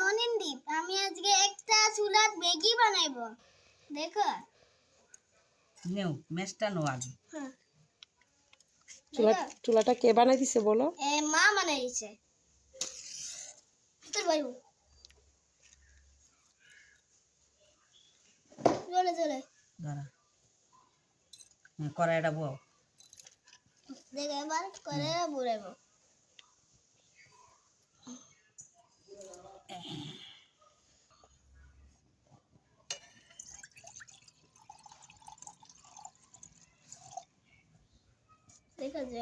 অনিন্দীপ, আমি আজকে একটা চুলাত ম্যাগি বানাইবো। দেখো নেও মেশটা নো আগে। হ্যাঁ, চুলাটা কে বানাই দিছে বলো? মা বানাই দিছে। তোর ভাই চলে চলে দাঁড়া, কড়াইটা বউ। দেখে এবার করে বুড়াইবো। দেখো যে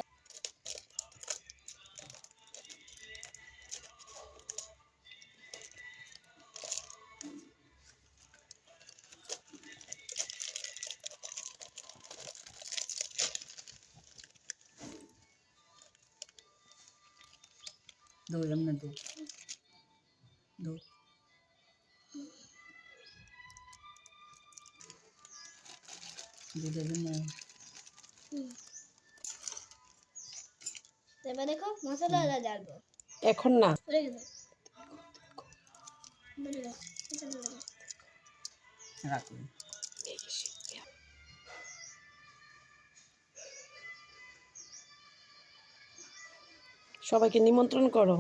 দো এমনি দো দো। দুধের জন্য এবার দেখো মশলাটা ঢালবো। এখন না, রেখে দাও। বেরে দাও। মশলা দাও। রাখুন। সবাইকে নিমন্ত্রণ করো।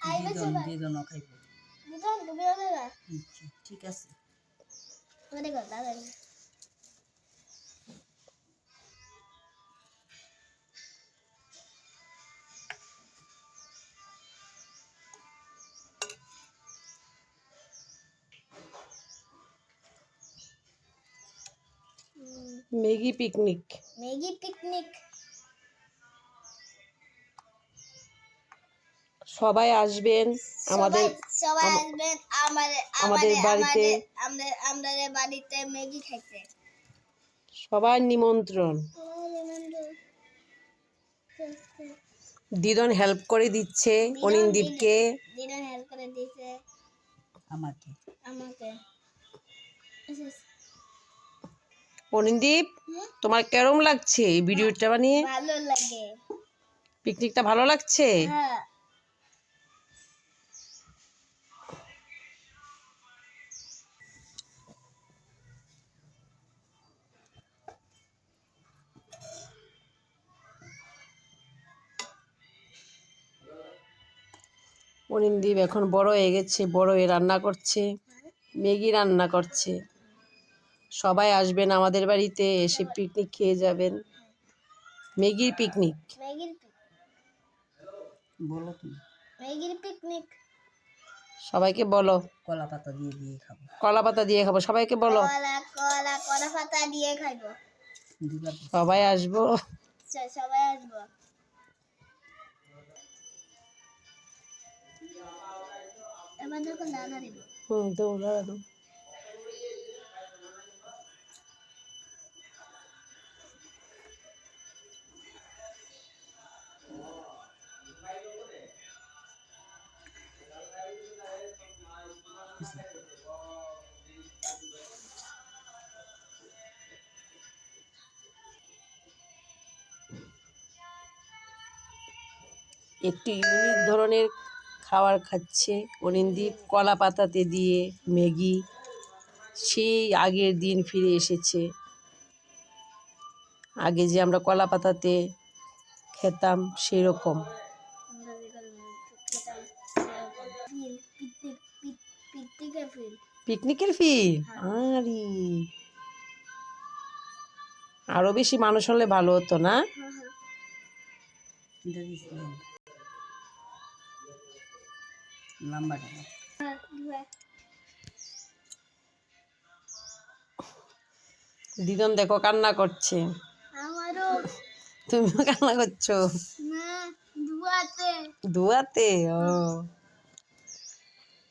আইবে সবাই। দিদন খাইব। দিদন তুমি হবে না। ঠিক আছে। দেখো দাদা ম্যাগি পিকনিক। Maggi picnic. সবাই আসবেন আমাদের সবাই আসবেন আমাদের বাড়িতে। আমাদের বাড়িতে ম্যাগি খাইতে। সবার নিমন্ত্রণ। দিদন হেল্প করে দিচ্ছে অনিন্দীপকে। দিদন হেল্প করে দিচ্ছে আমাকে। অনিন্দীপ, তোমার কেরম লাগছে এই ভিডিওটা বানিয়ে? ভালো লাগে। পিকনিকটা ভালো লাগছে? হ্যাঁ। অনিন্দীপ এখন বড় হয়ে গেছে, বড় হয়ে রান্না করছে, ম্যাগি রান্না করছে। সবাই আসবেন আমাদের বাড়িতে, এসে পিকনিক খেয়ে যাবেন। ম্যাগির পিকনিক। বলো তুমি। ম্যাগির পিকনিক। সবাইকে বলো। কলা পাতা দিয়ে দিয়ে খাবো। কলা পাতা দিয়ে খাবো, সবাইকে বলো। কলা পাতা দিয়ে খাইবো। সবাই আসবো। সবাই আসবো। এবার দেখো দাদা দিব। দাদা। একটি ইউনিক ধরনের খাবার খাচ্ছে অনিন্দীপ, কলা পাতাতে দিয়ে ম্যাগি। সেই আগের দিন ফিরে এসেছে। আগে যে আমরা কলা পাতাতে খেতাম সেরকম। পিকনিকের ফিল। আরে আরো বেশি মানুষ হলে ভালো হতো না? লম্বাটা দিদন দেখো কান্না করছে। আমারও। তুমিও কান্না করছো? না, দুয়াতে। ধোয়াতে? ও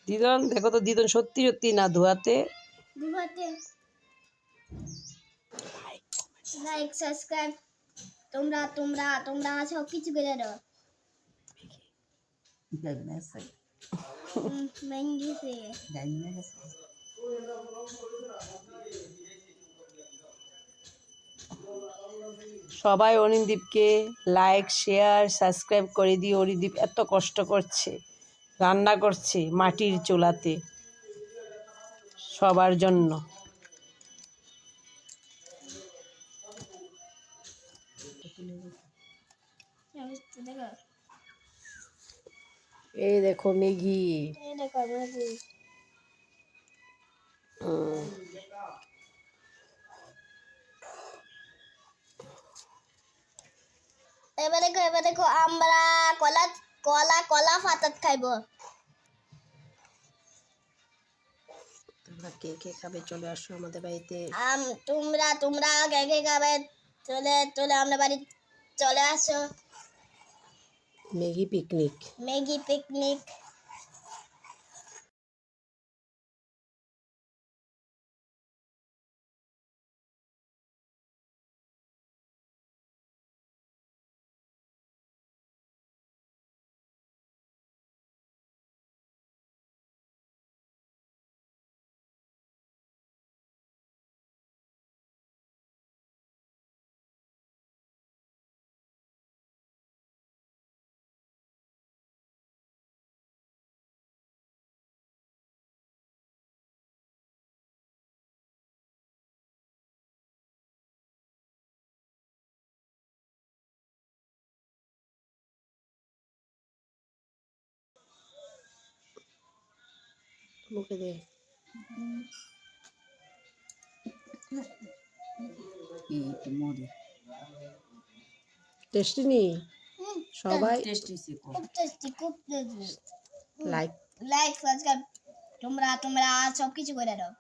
দিদন দেখো তো, দিদন সত্যি সত্যি না ধোয়াতে। দুয়াতে। লাইক সাবস্ক্রাইব তোমরা সব কিছু করে দাও। ম্যাগি সে সবাই অনিন্দীপকে লাইক শেয়ার সাবস্ক্রাইব করে দিও। অনিন্দীপ এত কষ্ট করছে, রান্না করছে মাটির চুলাতে সবার জন্য। দেখো এই দেখো ম্যাগি। এই দেখো ম্যাগি। এবার দেখো আমরা কলা কলা কলা পাতাত খাইবো। তোমরা কে কে খাবে চলে আসো আমাদের বাড়িতে। তোমরা তোমরা কে কে খাবে চলে চলে আমরা বাড়ি চলে আসো। Maggi picnic. Maggi picnic. মুখে দে। একটু মরে টেস্টি নি সবাই টেস্টি খুব টেস্টি খুব টেস্টি। লাইক লাইক সাবস্ক্রাইব তোমরা তোমরা সব কিছু করে দাও।